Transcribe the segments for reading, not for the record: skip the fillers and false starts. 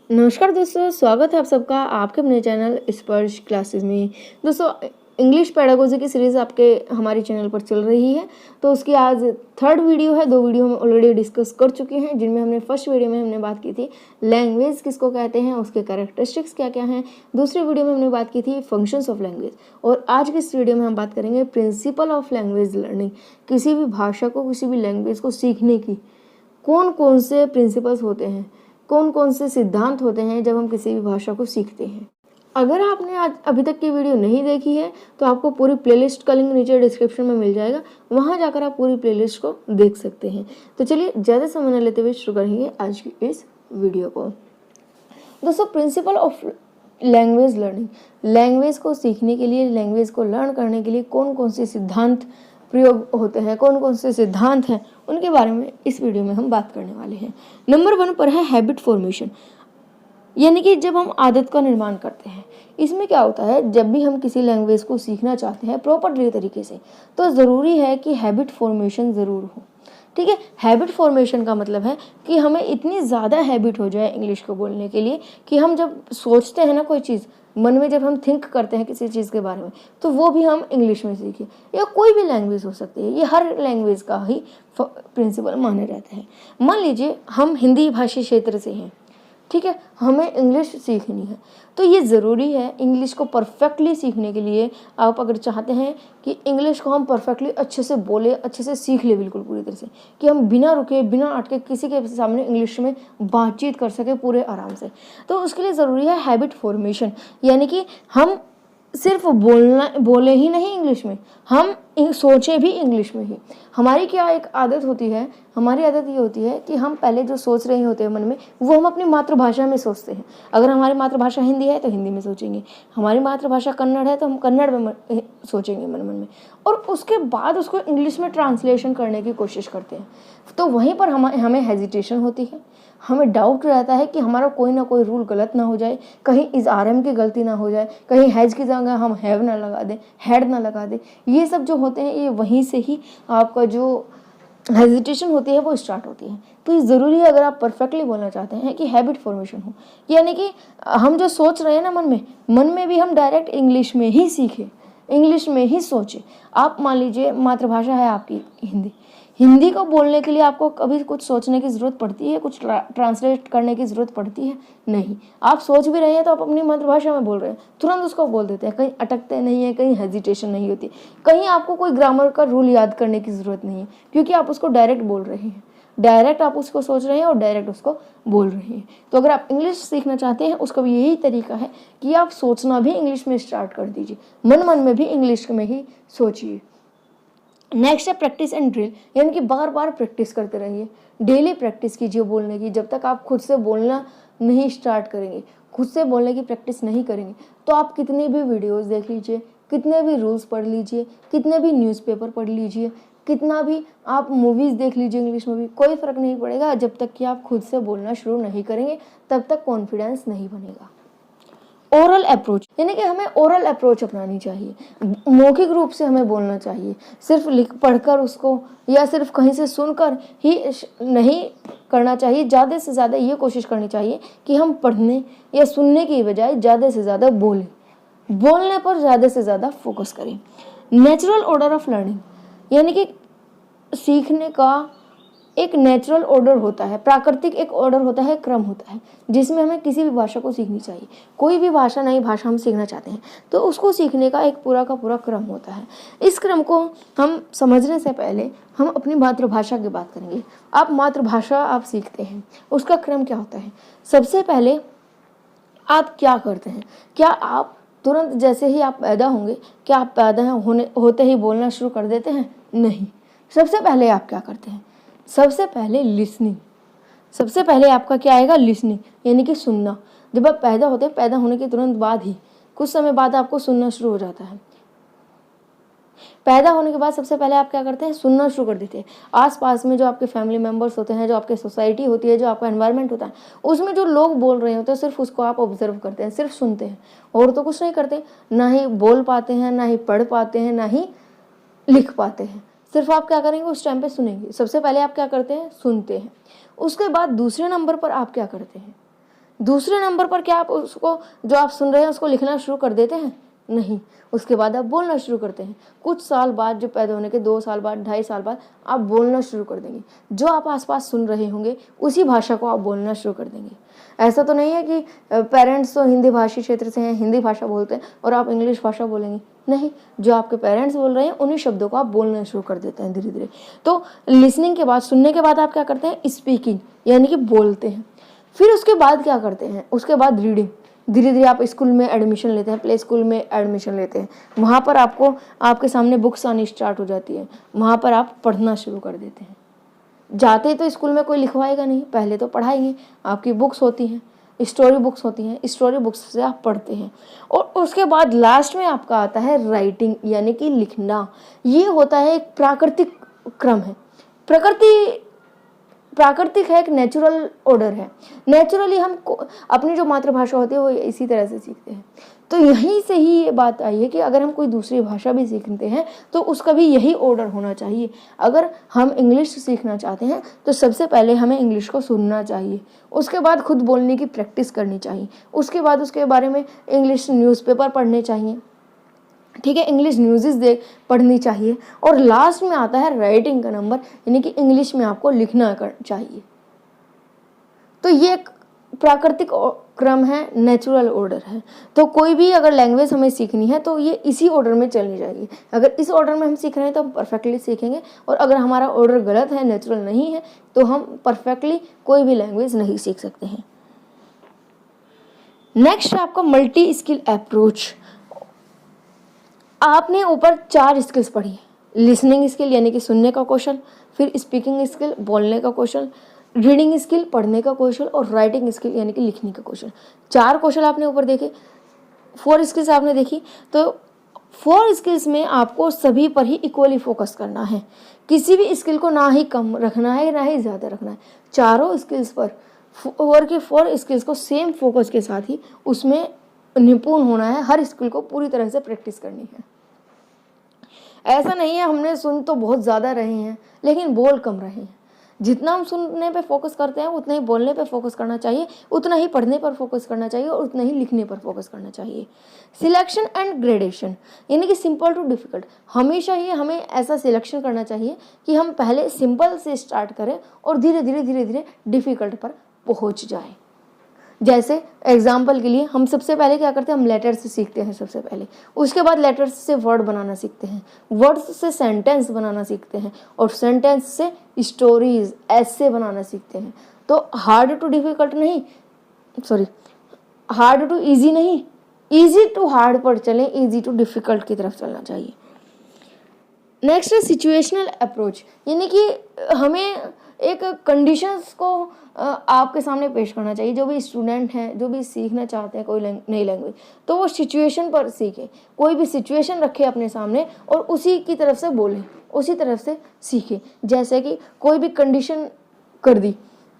नमस्कार दोस्तों, स्वागत है आप सबका आपके अपने चैनल स्पर्श क्लासेस में। दोस्तों, इंग्लिश पेडागोजी की सीरीज़ आपके हमारे चैनल पर चल रही है, तो उसकी आज थर्ड वीडियो है। 2 वीडियो हम ऑलरेडी डिस्कस कर चुके हैं, जिनमें हमने फर्स्ट वीडियो में हमने बात की थी लैंग्वेज किसको कहते हैं, उसके कैरेक्टरिस्टिक्स क्या क्या हैं। दूसरी वीडियो में हमने बात की थी फंक्शंस ऑफ लैंग्वेज, और आज की इस वीडियो में हम बात करेंगे प्रिंसिपल ऑफ लैंग्वेज लर्निंग। किसी भी भाषा को, किसी भी लैंग्वेज को सीखने की कौन कौन से प्रिंसिपल्स होते हैं, कौन कौन से सिद्धांत होते हैं जब हम किसी भी भाषा को सीखते हैं। अगर आपने आज अभी तक की वीडियो नहीं देखी है तो आपको पूरी प्लेलिस्ट का लिंक नीचे डिस्क्रिप्शन में मिल जाएगा, वहां जाकर आप पूरी प्लेलिस्ट को देख सकते हैं। तो चलिए ज़्यादा समय न लेते हुए शुरू करेंगे आज की इस वीडियो को। दोस्तों, principle of language learning, language को सीखने के लिए, लैंग्वेज को लर्न करने के लिए कौन कौन से सिद्धांत प्रयोग होते हैं, कौन कौन से सिद्धांत हैं, उनके बारे में इस वीडियो में हम बात करने वाले हैं। नंबर 1 पर है हैबिट फॉर्मेशन, यानी कि जब हम आदत का निर्माण करते हैं। इसमें क्या होता है, जब भी हम किसी लैंग्वेज को सीखना चाहते हैं प्रॉपरली तरीके से, तो ज़रूरी है कि हैबिट फॉर्मेशन ज़रूर हो। ठीक है, हैबिट फॉर्मेशन का मतलब है कि हमें इतनी ज़्यादा हैबिट हो जाए इंग्लिश को बोलने के लिए कि हम जब सोचते हैं ना कोई चीज़, मन में जब हम थिंक करते हैं किसी चीज़ के बारे में, तो वो भी हम इंग्लिश में सीखें। या कोई भी लैंग्वेज हो सकती है, ये हर लैंग्वेज का ही प्रिंसिपल माने रहते हैं। मान लीजिए हम हिंदी भाषी क्षेत्र से हैं, ठीक है, हमें इंग्लिश सीखनी है, तो ये ज़रूरी है इंग्लिश को परफेक्टली सीखने के लिए। आप अगर चाहते हैं कि इंग्लिश को हम परफेक्टली अच्छे से बोले, अच्छे से सीख ले, बिल्कुल पूरी तरह से, कि हम बिना रुके, बिना अटके किसी के सामने इंग्लिश में बातचीत कर सके पूरे आराम से, तो उसके लिए ज़रूरी है हैबिट फॉर्मेशन। यानी कि हम सिर्फ बोले ही नहीं इंग्लिश में, हम सोचें भी इंग्लिश में ही। हमारी क्या एक आदत होती है, हमारी आदत ये होती है कि हम पहले जो सोच रहे होते हैं मन में, वो हम अपनी मातृभाषा में सोचते हैं। अगर हमारी मातृभाषा हिंदी है तो हिंदी में सोचेंगे, हमारी मातृभाषा कन्नड़ है तो हम कन्नड़ में सोचेंगे मन मन में, और उसके बाद उसको इंग्लिश में ट्रांसलेशन करने की कोशिश करते हैं। तो वहीं पर हमें हेजिटेशन होती है, हमें डाउट रहता है कि हमारा कोई ना कोई रूल गलत ना हो जाए, कहीं इस आरएम की गलती ना हो जाए, कहीं हैज की जगह हम हैव ना लगा दें, हैड ना लगा दें। ये सब जो होते हैं, ये वहीं से ही आपका जो हेजिटेशन होती है वो स्टार्ट होती है। तो ये ज़रूरी है, अगर आप परफेक्टली बोलना चाहते हैं, कि हैबिट फॉर्मेशन हो, यानी कि हम जो सोच रहे हैं ना मन में भी हम डायरेक्ट इंग्लिश में ही सीखें, इंग्लिश में ही सोचें। आप मान लीजिए मातृभाषा है आपकी हिंदी, हिंदी को बोलने के लिए आपको कभी कुछ सोचने की ज़रूरत पड़ती है, कुछ ट्रांसलेट करने की ज़रूरत पड़ती है? नहीं। आप सोच भी रहे हैं तो आप अपनी मातृभाषा में बोल रहे हैं, तुरंत उसको बोल देते हैं, कहीं अटकते नहीं है, कहीं हेजिटेशन नहीं होती, कहीं आपको कोई ग्रामर का रूल याद करने की ज़रूरत नहीं है, क्योंकि आप उसको डायरेक्ट बोल रहे हैं, डायरेक्ट आप उसको सोच रहे हैं और डायरेक्ट उसको बोल रहे हैं। तो अगर आप इंग्लिश सीखना चाहते हैं, उसका भी यही तरीका है कि आप सोचना भी इंग्लिश में स्टार्ट कर दीजिए, मन में भी इंग्लिश में ही सोचिए। नेक्स्ट है प्रैक्टिस एंड ड्रिल, यानी कि बार बार प्रैक्टिस करते रहिए, डेली प्रैक्टिस कीजिए बोलने की। जब तक आप खुद से बोलना नहीं स्टार्ट करेंगे, खुद से बोलने की प्रैक्टिस नहीं करेंगे, तो आप कितने भी वीडियोस देख लीजिए, कितने भी रूल्स पढ़ लीजिए, कितने भी न्यूज़पेपर पढ़ लीजिए, कितना भी आप मूवीज़ देख लीजिए इंग्लिश में भी, कोई फ़र्क नहीं पड़ेगा। जब तक कि आप खुद से बोलना शुरू नहीं करेंगे, तब तक कॉन्फिडेंस नहीं बनेगा। ओरल अप्रोच, यानी कि हमें ओरल अप्रोच अपनानी चाहिए, मौखिक रूप से हमें बोलना चाहिए। सिर्फ लिख पढ़कर उसको या सिर्फ कहीं से सुनकर ही नहीं करना चाहिए। ज़्यादा से ज़्यादा ये कोशिश करनी चाहिए कि हम पढ़ने या सुनने की बजाय ज़्यादा से ज़्यादा बोलने पर ज़्यादा से ज़्यादा फोकस करें। नेचुरल ऑर्डर ऑफ लर्निंग, यानी कि सीखने का एक नेचुरल ऑर्डर होता है, प्राकृतिक एक ऑर्डर होता है, क्रम होता है, जिसमें हमें किसी भी भाषा को सीखनी चाहिए। कोई भी भाषा, नई भाषा हम सीखना चाहते हैं तो उसको सीखने का एक पूरा का पूरा क्रम होता है। इस क्रम को हम समझने से पहले हम अपनी मातृभाषा की बात करेंगे। आप मातृभाषा आप सीखते हैं, उसका क्रम क्या होता है? सबसे पहले आप क्या करते हैं? क्या आप तुरंत जैसे ही आप पैदा होंगे, क्या आप पैदा होते ही बोलना शुरू कर देते हैं? नहीं। सबसे पहले आप क्या करते हैं? सबसे पहले लिसनिंग, सबसे पहले आपका क्या आएगा? लिसनिंग, यानी कि सुनना। जब आप पैदा होते हैं, पैदा होने के तुरंत बाद ही कुछ समय बाद आपको सुनना शुरू हो जाता है। पैदा होने के बाद सबसे पहले आप क्या करते हैं? सुनना शुरू कर देते हैं। आसपास में जो आपके फैमिली मेंबर्स होते हैं, जो आपकी सोसाइटी होती है, जो आपका एनवायरनमेंट होता है, उसमें जो लोग बोल रहे होते हैं, सिर्फ उसको आप ऑब्जर्व करते हैं, सिर्फ सुनते हैं, और तो कुछ नहीं करते। ना ही बोल पाते हैं, ना ही पढ़ पाते हैं, ना ही लिख पाते हैं। सिर्फ आप क्या करेंगे? उस टाइम पे सुनेंगे। सबसे पहले आप क्या करते हैं? सुनते हैं। उसके बाद दूसरे नंबर पर आप क्या करते हैं? दूसरे नंबर पर क्या आप उसको, जो आप सुन रहे हैं उसको लिखना शुरू कर देते हैं? नहीं, उसके बाद आप बोलना शुरू करते हैं। कुछ साल बाद, जो पैदा होने के 2 साल बाद, 2.5 साल बाद आप बोलना शुरू कर देंगे। जो आप आसपास सुन रहे होंगे उसी भाषा को आप बोलना शुरू कर देंगे। ऐसा तो नहीं है कि पेरेंट्स तो हिंदी भाषी क्षेत्र से हैं, हिंदी भाषा बोलते हैं और आप इंग्लिश भाषा बोलेंगे। नहीं, जो आपके पेरेंट्स बोल रहे हैं उन्हीं शब्दों को आप बोलना शुरू कर देते हैं धीरे धीरे। तो लिसनिंग के बाद, सुनने के बाद आप क्या करते हैं? स्पीकिंग, यानी कि बोलते हैं। फिर उसके बाद क्या करते हैं? उसके बाद रीडिंग। धीरे धीरे आप स्कूल में एडमिशन लेते हैं, प्ले स्कूल में एडमिशन लेते हैं। वहाँ पर आपको, आपके सामने बुक्स आनी स्टार्ट हो जाती है, वहाँ पर आप पढ़ना शुरू कर देते हैं। जाते तो स्कूल में कोई लिखवाएगा नहीं, पहले तो पढ़ाएंगे। आपकी बुक्स होती हैं, स्टोरी बुक्स होती हैं, स्टोरी बुक्स से आप पढ़ते हैं। और उसके बाद लास्ट में आपका आता है राइटिंग, यानी कि लिखना। ये होता है एक प्राकृतिक क्रम है। प्राकृतिक है, एक नेचुरल ऑर्डर है। नेचुरली हम अपनी जो मातृभाषा होती है वो इसी तरह से सीखते हैं। तो यहीं से ही ये बात आई है कि अगर हम कोई दूसरी भाषा भी सीखते हैं तो उसका भी यही ऑर्डर होना चाहिए। अगर हम इंग्लिश सीखना चाहते हैं तो सबसे पहले हमें इंग्लिश को सुनना चाहिए, उसके बाद खुद बोलने की प्रैक्टिस करनी चाहिए, उसके बाद उसके बारे में इंग्लिश न्यूज़पेपर पढ़ने चाहिए, ठीक है, इंग्लिश न्यूज़ पढ़नी चाहिए। और लास्ट में आता है राइटिंग का नंबर, यानी कि इंग्लिश में आपको लिखना चाहिए। तो ये एक प्राकृतिक क्रम है, नेचुरल ऑर्डर है। तो कोई भी अगर लैंग्वेज हमें सीखनी है तो ये इसी ऑर्डर में चलनी चाहिए। अगर इस ऑर्डर में हम सीख रहे हैं तो हम परफेक्टली सीखेंगे, और अगर हमारा ऑर्डर गलत है, नेचुरल नहीं है, तो हम परफेक्टली कोई भी लैंग्वेज नहीं सीख सकते हैं। नेक्स्ट आपका मल्टी स्किल अप्रोच। आपने ऊपर 4 स्किल्स पढ़ी है। लिसनिंग स्किल यानी कि सुनने का कौशल, फिर स्पीकिंग स्किल बोलने का कौशल, रीडिंग स्किल पढ़ने का कौशल, और राइटिंग स्किल यानी कि लिखने का कौशल। 4 कौशल आपने ऊपर देखे, 4 स्किल्स आपने देखी। तो 4 स्किल्स में आपको सभी पर ही इक्वली फोकस करना है। किसी भी स्किल को ना ही कम रखना है ना ही ज़्यादा रखना है। चारों स्किल्स पर, 4 स्किल्स को सेम फोकस के साथ ही उसमें निपुण होना है। हर स्किल को पूरी तरह से प्रैक्टिस करनी है। ऐसा नहीं है हमने सुन तो बहुत ज़्यादा रहे हैं लेकिन बोल कम रहे हैं। जितना हम सुनने पे फोकस करते हैं उतना ही बोलने पे फोकस करना चाहिए, उतना ही पढ़ने पर फोकस करना चाहिए और उतना ही लिखने पर फोकस करना चाहिए। सिलेक्शन एंड ग्रेडेशन, यानी कि सिंपल टू डिफ़िकल्ट। हमेशा ही हमें ऐसा सिलेक्शन करना चाहिए कि हम पहले सिंपल से स्टार्ट करें और धीरे धीरे डिफ़िकल्ट पर पहुँच जाए। जैसे एग्जाम्पल के लिए हम सबसे पहले क्या करते हैं? हम लेटर्स से सीखते हैं सबसे पहले, उसके बाद लेटर्स से वर्ड बनाना सीखते हैं, वर्ड्स से सेंटेंस बनाना सीखते हैं, और सेंटेंस से स्टोरीज, ऐसे बनाना सीखते हैं। तो हार्ड टू डिफिकल्ट नहीं, सॉरी, हार्ड टू इजी नहीं, इजी टू हार्ड पर चलें, इजी टू डिफिकल्ट की तरफ चलना चाहिए। नेक्स्ट है सिचुएशनल अप्रोच, यानी कि हमें एक कंडीशंस को आपके सामने पेश करना चाहिए। जो भी स्टूडेंट हैं, जो भी सीखना चाहते हैं कोई नई लैंग्वेज, तो वो सिचुएशन पर सीखें। कोई भी सिचुएशन रखे अपने सामने और उसी की तरफ से बोलें, उसी तरफ से सीखें। जैसे कि कोई भी कंडीशन कर दी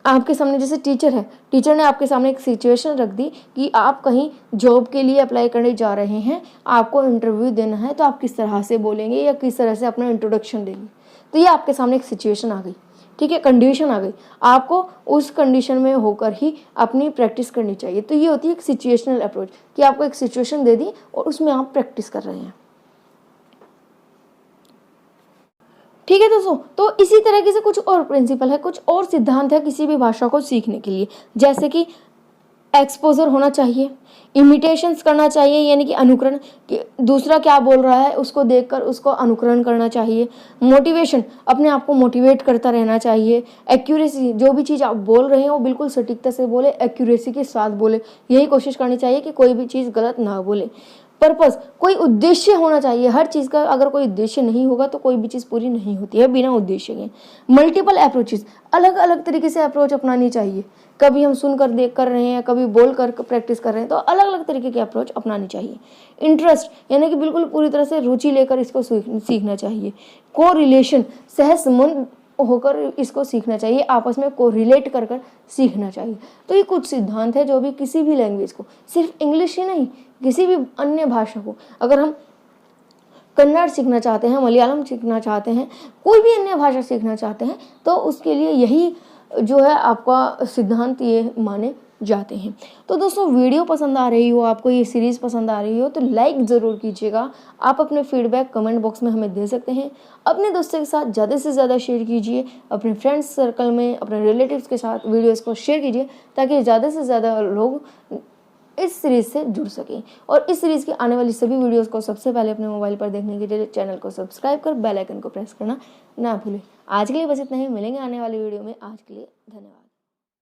आपके सामने, जैसे टीचर है, टीचर ने आपके सामने एक सिचुएशन रख दी कि आप कहीं जॉब के लिए अप्लाई करने जा रहे हैं, आपको इंटरव्यू देना है, तो आप किस तरह से बोलेंगे या किस तरह से अपना इंट्रोडक्शन देंगे। तो ये आपके सामने एक सिचुएशन आ गई, ठीक है, कंडीशन आ गई। आपको उस कंडीशन में होकर ही अपनी प्रैक्टिस करनी चाहिए। तो ये होती है एक सिचुएशनल अप्रोच, कि आपको एक सिचुएशन दे दी और उसमें आप प्रैक्टिस कर रहे हैं। ठीक है दोस्तों, तो इसी तरीके से कुछ और प्रिंसिपल है, कुछ और सिद्धांत है किसी भी भाषा को सीखने के लिए। जैसे कि एक्सपोजर होना चाहिए, इमिटेशंस करना चाहिए, यानी कि अनुकरण, कि दूसरा क्या बोल रहा है उसको देखकर उसको अनुकरण करना चाहिए। मोटिवेशन, अपने आप को मोटिवेट करता रहना चाहिए। एक्यूरेसी, जो भी चीज़ आप बोल रहे हैं वो बिल्कुल सटीकता से बोले, एक्यूरेसी के साथ बोले, यही कोशिश करनी चाहिए कि कोई भी चीज़ गलत ना बोले। पर्पस, कोई उद्देश्य होना चाहिए। हर चीज़ का अगर कोई उद्देश्य नहीं होगा तो कोई भी चीज़ पूरी नहीं होती है बिना उद्देश्य के। मल्टीपल अप्रोचेस, अलग अलग तरीके से अप्रोच अपनानी चाहिए। कभी हम सुन कर देख कर रहे हैं, कभी बोल कर प्रैक्टिस कर रहे हैं, तो अलग अलग तरीके की अप्रोच अपनानी चाहिए। इंटरेस्ट, यानी कि बिल्कुल पूरी तरह से रुचि लेकर इसको सीखना चाहिए। को रिलेशन, सहज संबंध होकर इसको सीखना चाहिए, आपस में को रिलेट कर कर सीखना चाहिए। तो ये कुछ सिद्धांत है जो भी किसी भी लैंग्वेज को, सिर्फ इंग्लिश ही नहीं, किसी भी अन्य भाषा को, अगर हम कन्नड़ सीखना चाहते हैं, मलयालम सीखना चाहते हैं, कोई भी अन्य भाषा सीखना चाहते हैं, तो उसके लिए यही जो है आपका सिद्धांत ये माने जाते हैं। तो दोस्तों वीडियो पसंद आ रही हो, आपको ये सीरीज़ पसंद आ रही हो तो लाइक ज़रूर कीजिएगा। आप अपने फीडबैक कमेंट बॉक्स में हमें दे सकते हैं। अपने दोस्तों के साथ ज़्यादा से ज़्यादा शेयर कीजिए, अपने फ्रेंड्स सर्कल में, अपने रिलेटिव्स के साथ वीडियोस को शेयर कीजिए ताकि ज़्यादा से ज़्यादा लोग इस सीरीज़ से जुड़ सकें। और इस सीरीज़ की आने वाली सभी वीडियोस को सबसे पहले अपने मोबाइल पर देखने के लिए चैनल को सब्सक्राइब कर बेल आइकन को प्रेस करना ना भूलें। आज के लिए बस इतना ही, मिलेंगे आने वाली वीडियो में। आज के लिए धन्यवाद।